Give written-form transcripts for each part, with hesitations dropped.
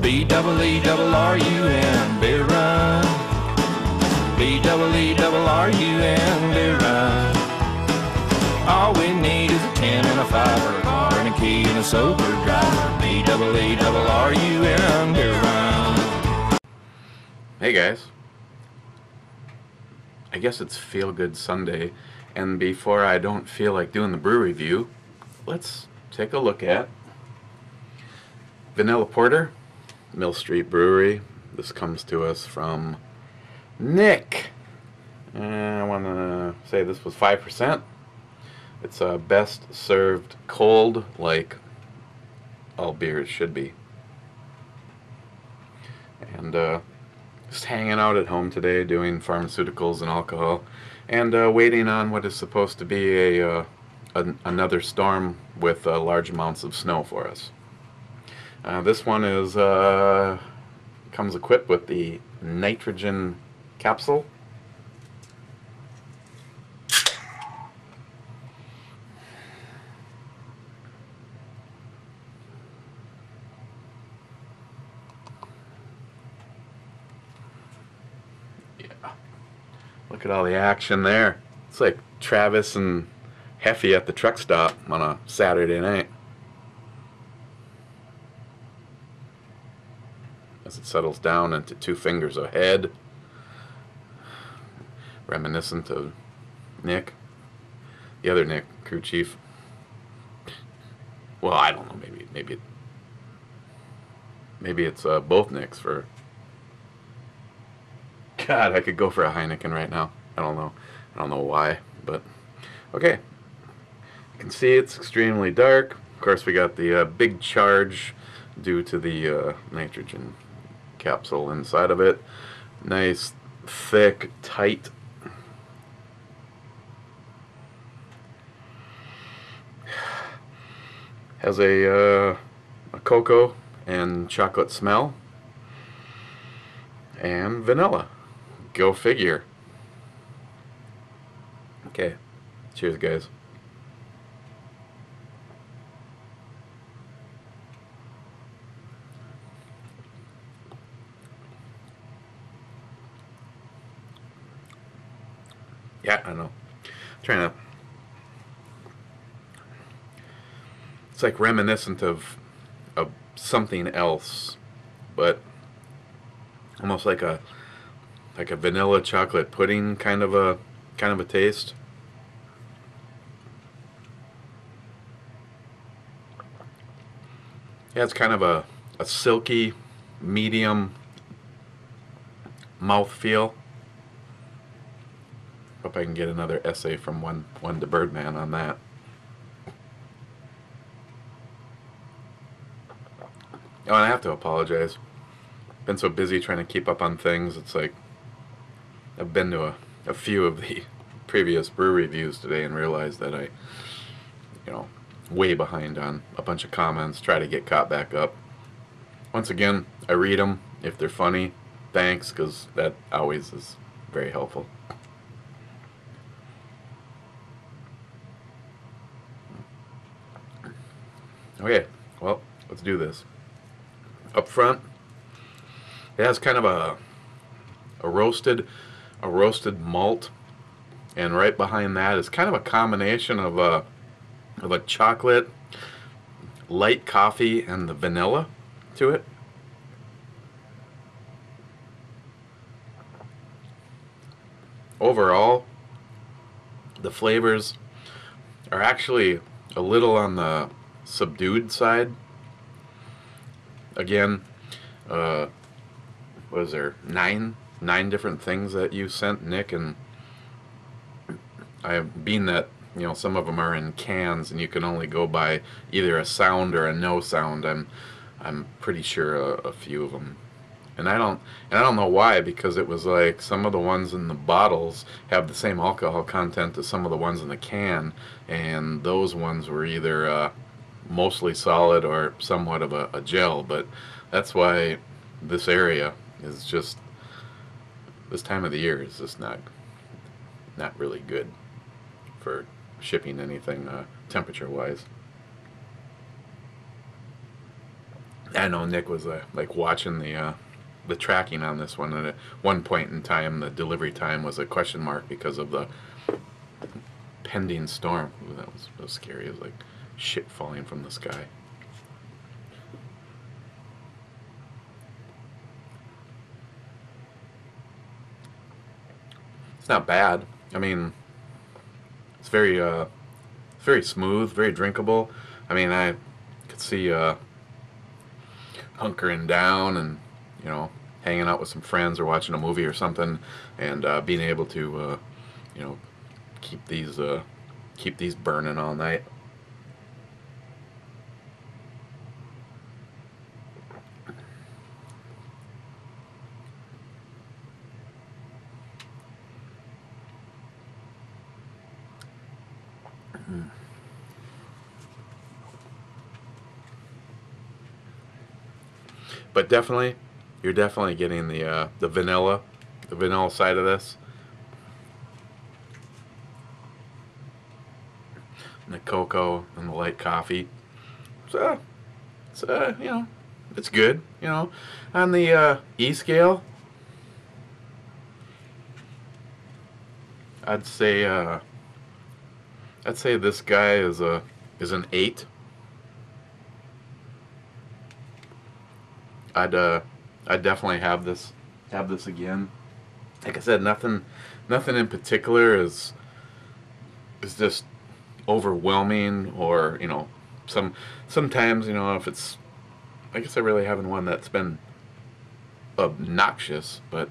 B-double-E-double-R-U-N, beer run. B-double-E-double-R-U-N, beer run. All we need is a 10 and a 5 or a car and a key and a sober driver. B-double-E-double-R-U-N, beer run. Hey guys, I guess it's Feel Good Sunday, and before I don't feel like doing the brew review, let's take a look at Vanilla Porter, Mill Street Brewery. This comes to us from Nick. I want to say this was 5%. It's best served cold, like all beers should be. And just hanging out at home today, doing pharmaceuticals and alcohol, and waiting on what is supposed to be another storm with large amounts of snow for us. This one is comes equipped with the nitrogen capsule. Look at all the action there. It's like Travis and Heffy at the truck stop on a Saturday night. As it settles down into 2 fingers ahead. Reminiscent of Nick. The other Nick, crew chief. Well, I don't know, maybe it's both Nicks for... God, I could go for a Heineken right now. I don't know why, but okay. You can see it's extremely dark. Of course, we got the big charge due to the nitrogen capsule inside of it. Nice, thick, tight. Has a cocoa and chocolate smell, and vanilla. Go figure. Okay. Cheers, guys. Yeah, I know. Trying to... It's like reminiscent of something else, but almost like a vanilla chocolate pudding kind of a taste. Yeah, it's kind of a silky, medium mouthfeel. Hope I can get another essay from one to Birdman on that. Oh, and I have to apologize. Been so busy trying to keep up on things. It's like I've been to a few of the previous brew reviews today and realized that I, way behind on a bunch of comments. Try to get caught back up. Once again, I read them. If they're funny, thanks, because that always is very helpful. Okay, well, let's do this. Up front, it has kind of a roasted malt, and right behind that is kind of a combination of a chocolate, light coffee, and the vanilla to it. Overall, the flavors are actually a little on the subdued side. Again, what was there, nine different things that you sent, Nick, and being that some of them are in cans and you can only go by either a sound or a no sound. I'm pretty sure a few of them, and I don't know why, because it was like some of the ones in the bottles have the same alcohol content as some of the ones in the can, and those ones were either mostly solid or somewhat of a gel. But that's why this area is just, this time of the year is just not really good for shipping anything temperature wise. I know Nick was like watching the tracking on this one, and at one point in time, the delivery time was a question mark because of the pending storm. Ooh, that was scary. It was like shit falling from the sky. It's not bad. I mean, it's very smooth, very drinkable. I mean, I could see hunkering down and hanging out with some friends or watching a movie or something, and being able to you know keep these burning all night. But definitely, you're definitely getting the vanilla side of this, and the cocoa and the light coffee. So it's good. On the E scale, I'd say this guy is an 8. I'd definitely have this again. Like I said, nothing in particular is just overwhelming, or sometimes if it's, I guess I really haven't one that's been obnoxious, but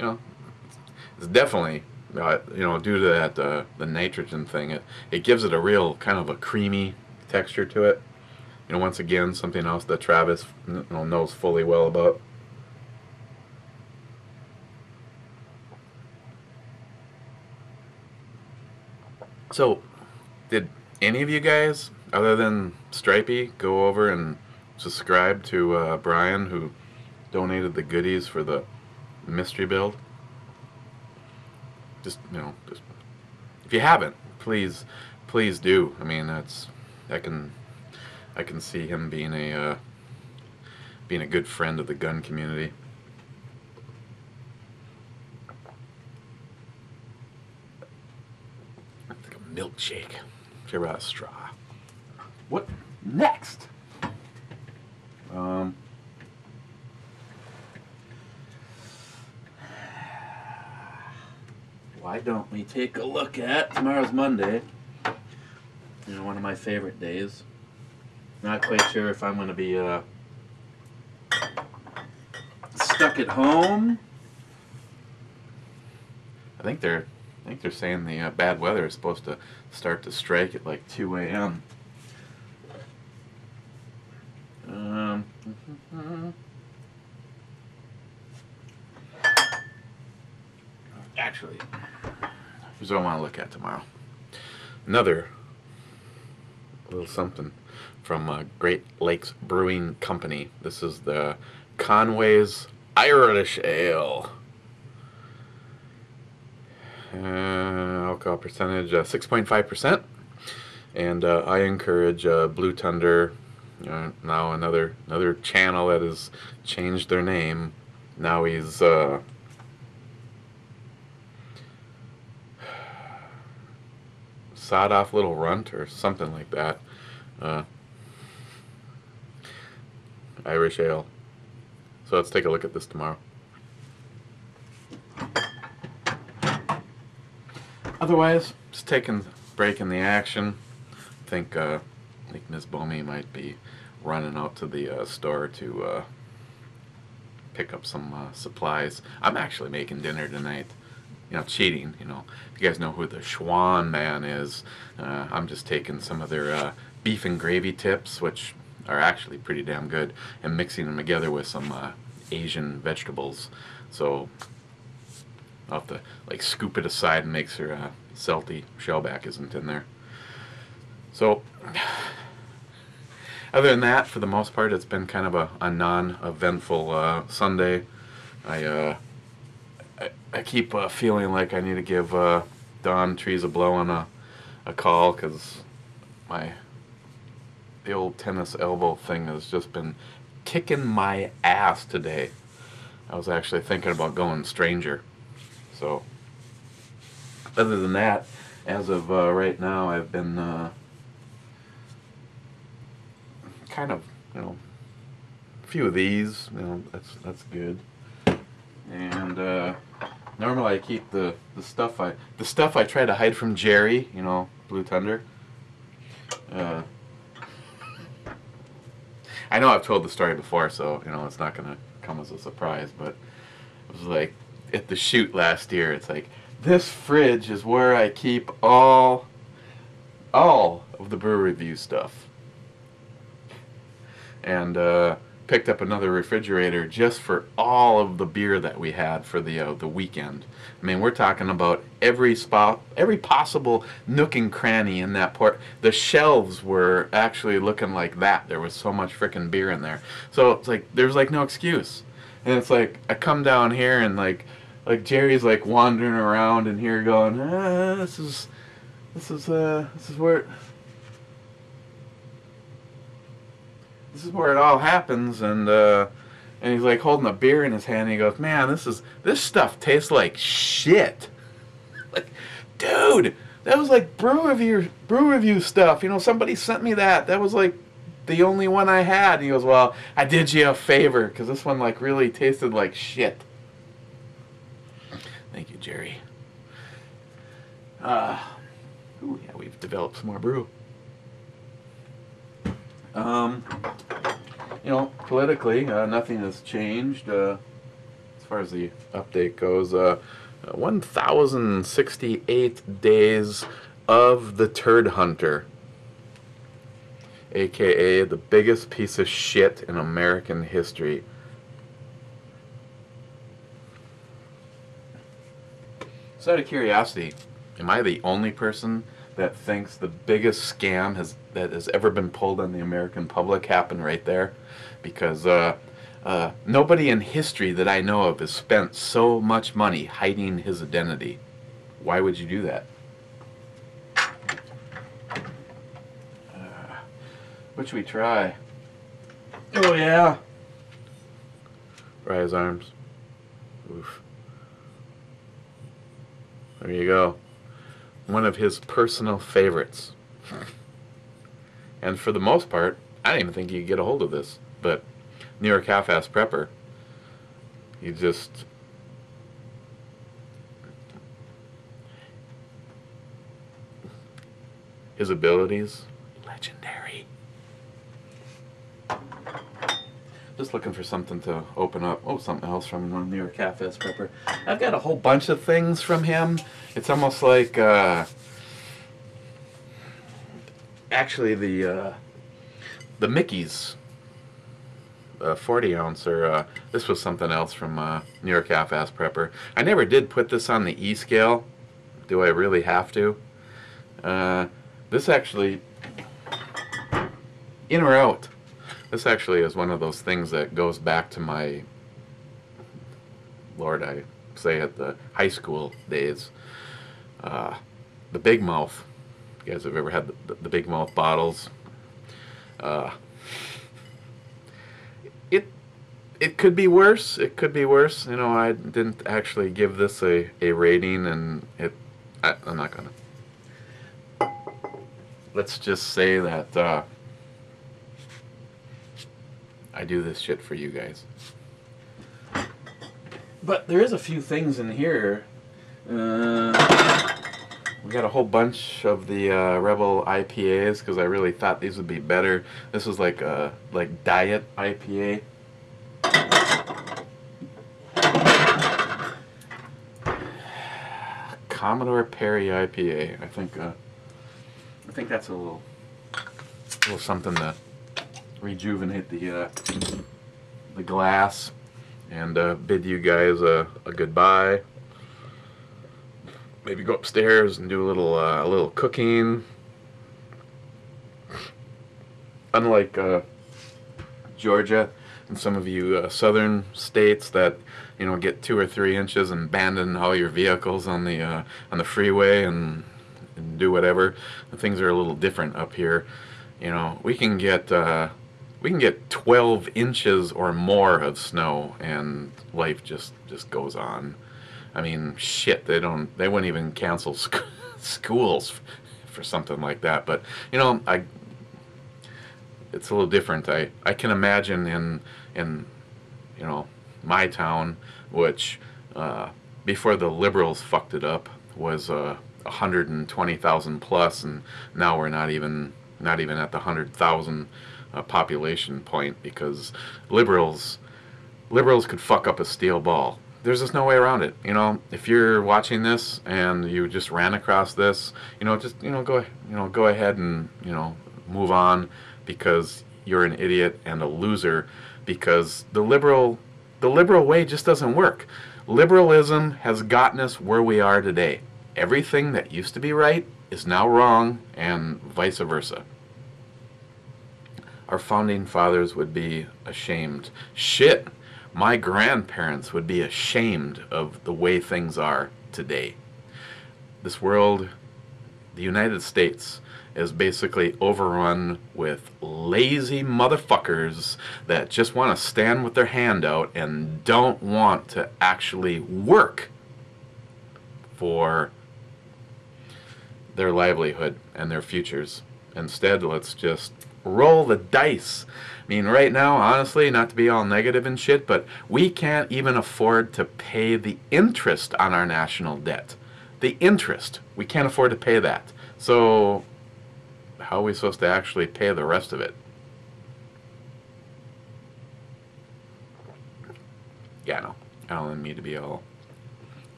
it's definitely due to that the nitrogen thing, it gives it a real kind of a creamy texture to it. Once again, something else that Travis knows fully well about. So, did any of you guys, other than Stripey, go over and subscribe to Bryan, who donated the goodies for the mystery build? Just if you haven't, please do. I mean, I can see him being a good friend of the gun community. It's like a milkshake. If you ever had a straw. What next? Why don't we take a look at tomorrow's Monday? One of my favorite days. Not quite sure if I'm going to be stuck at home. I think they're saying the bad weather is supposed to start to strike at like 2 a.m. Actually, here's what I want to look at tomorrow. Another little something from Great Lakes Brewing Company. This is the Conway's Irish Ale. Alcohol percentage 6.5%. And I encourage Blue Thunder, now another channel that has changed their name. Now he's Sawed Off Little Runt or something like that. Irish Ale. So let's take a look at this tomorrow. Otherwise, just taking a break in the action. I think Ms. Bomey might be running out to the store to pick up some supplies. I'm actually making dinner tonight. Cheating. If you guys know who the Schwan Man is, I'm just taking some of their beef and gravy tips, which are actually pretty damn good, and mixing them together with some Asian vegetables. So I'll have to scoop it aside and make sure salty shellback isn't in there. So other than that, for the most part, it's been kind of a non-eventful Sunday. I keep feeling like I need to give Don Trees a Blow on a call, because the old tennis elbow thing has just been kicking my ass today. I was actually thinking about going Stranger. So, other than that, as of right now, I've been kind of, you know, a few of these. You know, that's good. And normally I keep the stuff I try to hide from Jerry. You know, Blue Thunder. I know I've told the story before, so you know it's not gonna come as a surprise. But it was like at the shoot last year. It's like this fridge is where I keep all of the Brew Review stuff, and picked up another refrigerator just for all of the beer that we had for the weekend. I mean, we're talking about every spot, every possible nook and cranny in that port. The shelves were actually looking like that. There was so much frickin' beer in there. So it's like there's like no excuse. And it's like I come down here and like Jerry's like wandering around in here going, this is where it all happens, and he's like holding a beer in his hand, and he goes, "Man, this stuff tastes like shit." Like, dude, that was like brew review stuff. You know, somebody sent me that. That was like the only one I had. And he goes, "Well, I did you a favor because this one like really tasted like shit." Thank you, Jerry. Ooh, yeah, we've developed some more brew. You know, politically, nothing has changed as far as the update goes. 1,068 days of the Turd Hunter, aka the biggest piece of shit in American history. So out of curiosity, am I the only person that thinks the biggest scam that has ever been pulled on the American public happened right there? Because nobody in history that I know of has spent so much money hiding his identity. Why would you do that? What should we try? Oh yeah. Try his arms. Oof. There you go. One of his personal favorites. And for the most part, I didn't even think you could get a hold of this. But New York Half-Ass Prepper, he just... his abilities, legendary. Just looking for something to open up. Oh, something else from New York Half-Ass Prepper. I've got a whole bunch of things from him. It's almost like, actually the Mickey's 40 ounce, or this was something else from New York Half-Ass Prepper. I never did put this on the E-scale. Do I really have to? This actually, in or out? This actually is one of those things that goes back to my, Lord, I say at the high school days. The Big Mouth. You guys have ever had the Big Mouth bottles? It could be worse. It could be worse. You know, I didn't actually give this a rating, and I'm not gonna. Let's just say that I do this shit for you guys. But there is a few things in here. We got a whole bunch of the Rebel IPAs because I really thought these would be better. This was like diet IPA. Commodore Perry IPA. I think that's a little something to rejuvenate the glass and bid you guys a goodbye. Maybe go upstairs and do a little cooking. Unlike Georgia and some of you southern states that, you know, get 2 or 3 inches and abandon all your vehicles on the freeway and do whatever. Things are a little different up here. You know, we can get we can get 12 inches or more of snow, and life just goes on. I mean, shit, they wouldn't even cancel schools for something like that. But you know, it's a little different. I can imagine in you know, my town, which before the liberals fucked it up, was 120,000 plus, and now we're not even at the 100,000 population point, because liberals could fuck up a steel ball. There's just no way around it. You know, if you're watching this and you just ran across this, you know, just go ahead and move on, because you're an idiot and a loser, because the liberal way just doesn't work. Liberalism has gotten us where we are today. Everything that used to be right is now wrong, and vice versa. Our founding fathers would be ashamed. Shit, my grandparents would be ashamed of the way things are today. This world, the United States, is basically overrun with lazy motherfuckers that just want to stand with their hand out and don't want to actually work for their livelihood and their futures. Instead, let's just roll the dice. I mean, right now, honestly, not to be all negative and shit, but we can't even afford to pay the interest on our national debt. The interest, we can't afford to pay that. So how are we supposed to actually pay the rest of it? Yeah, no, I don't need to be all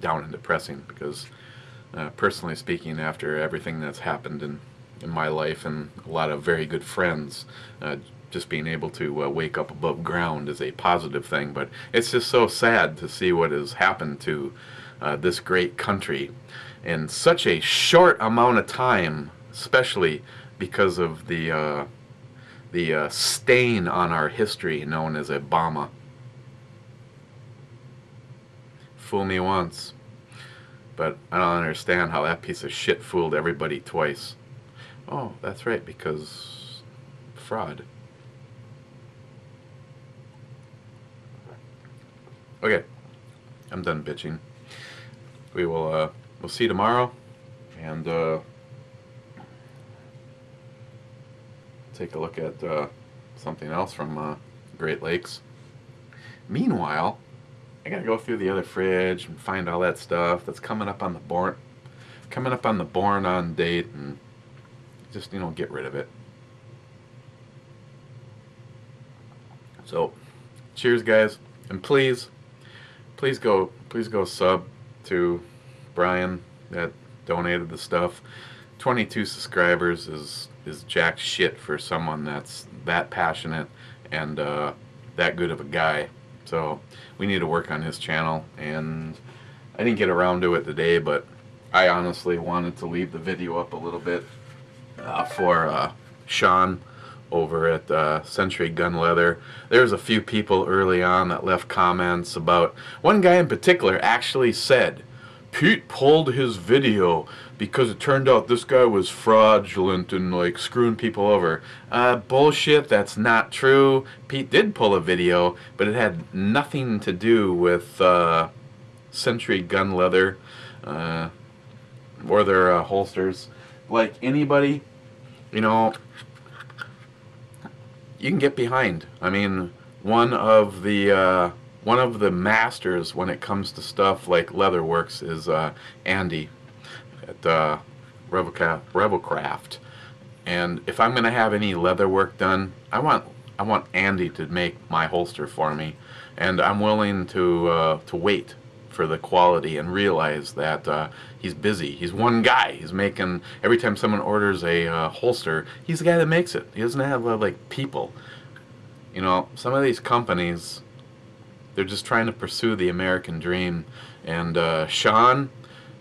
down and depressing, because personally speaking, after everything that's happened in my life and a lot of very good friends, just being able to wake up above ground is a positive thing. But it's just so sad to see what has happened to this great country in such a short amount of time, especially because of the stain on our history known as Obama. Fool me once, but I don't understand how that piece of shit fooled everybody twice. Oh, that's right, because fraud. Okay, I'm done bitching. We will we'll see you tomorrow, and take a look at something else from Great Lakes. Meanwhile, I gotta go through the other fridge and find all that stuff that's coming up on the born on date, and just get rid of it. So, cheers, guys, and please go sub to Bryan that donated the stuff. 22 subscribers is jack shit for someone that's that passionate and that good of a guy. So we need to work on his channel, and I didn't get around to it today, but I honestly wanted to leave the video up a little bit for Sean over at Century Gun Leather. There's a few people early on that left comments about, one guy in particular actually said Pete pulled his video because it turned out this guy was fraudulent and like screwing people over. Bullshit, that's not true. Pete did pull a video, but it had nothing to do with Century Gun Leather or their holsters. Like anybody, you can get behind. I mean, one of the masters when it comes to stuff like Leatherworks is Andy at Rebelcraft. And if I'm gonna have any leather work done, I want Andy to make my holster for me, and I'm willing to wait for the quality and realize that he's busy. He's one guy. He's making, every time someone orders a holster, he's the guy that makes it. He doesn't have like people. Some of these companies, they're just trying to pursue the American dream. And Sean,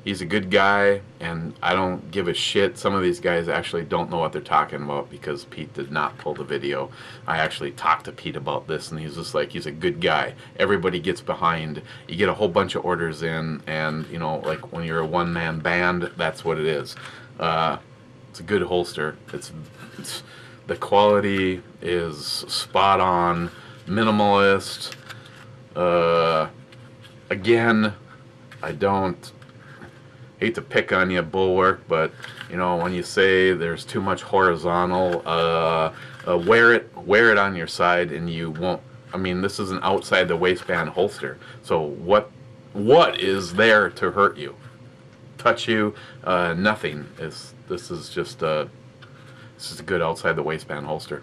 he's a good guy, and I don't give a shit. Some of these guys actually don't know what they're talking about because Pete did not pull the video. I actually talked to Pete about this, and he's just like, he's a good guy. Everybody gets behind. You get a whole bunch of orders in, and like when you're a one-man band, that's what it is. It's a good holster. It's The quality is spot on, minimalist. Again, I don't hate to pick on you, Bulwark, but you know, when you say there's too much horizontal, wear it on your side, and you won't. I mean, this is an outside the waistband holster, so what is there to hurt you, touch you? Nothing. This is just a good outside the waistband holster.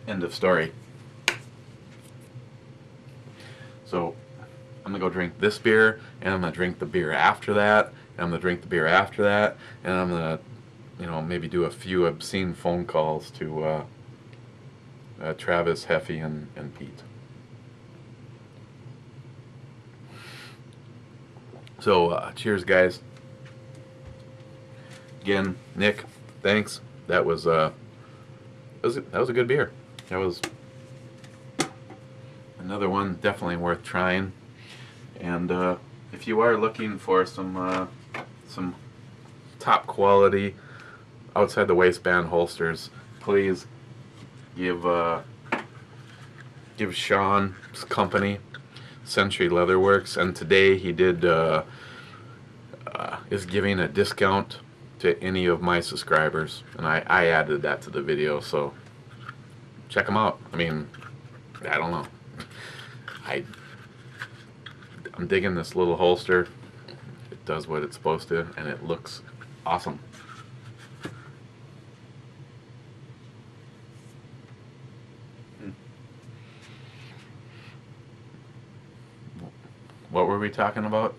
End of story. So I'm gonna go drink this beer, and I'm gonna drink the beer after that, and I'm gonna drink the beer after that, and I'm gonna, you know, maybe do a few obscene phone calls to Travis, Heffy, and Pete. So cheers, guys. Again, Nick, thanks. That was a good beer. That was another one definitely worth trying. And if you are looking for some top quality outside the waistband holsters, please give Sean's company, Century Leatherworks, and today he did is giving a discount to any of my subscribers, and I added that to the video, so check them out. I mean, I don't know. I'm digging this little holster. It does what it's supposed to, and it looks awesome. What were we talking about?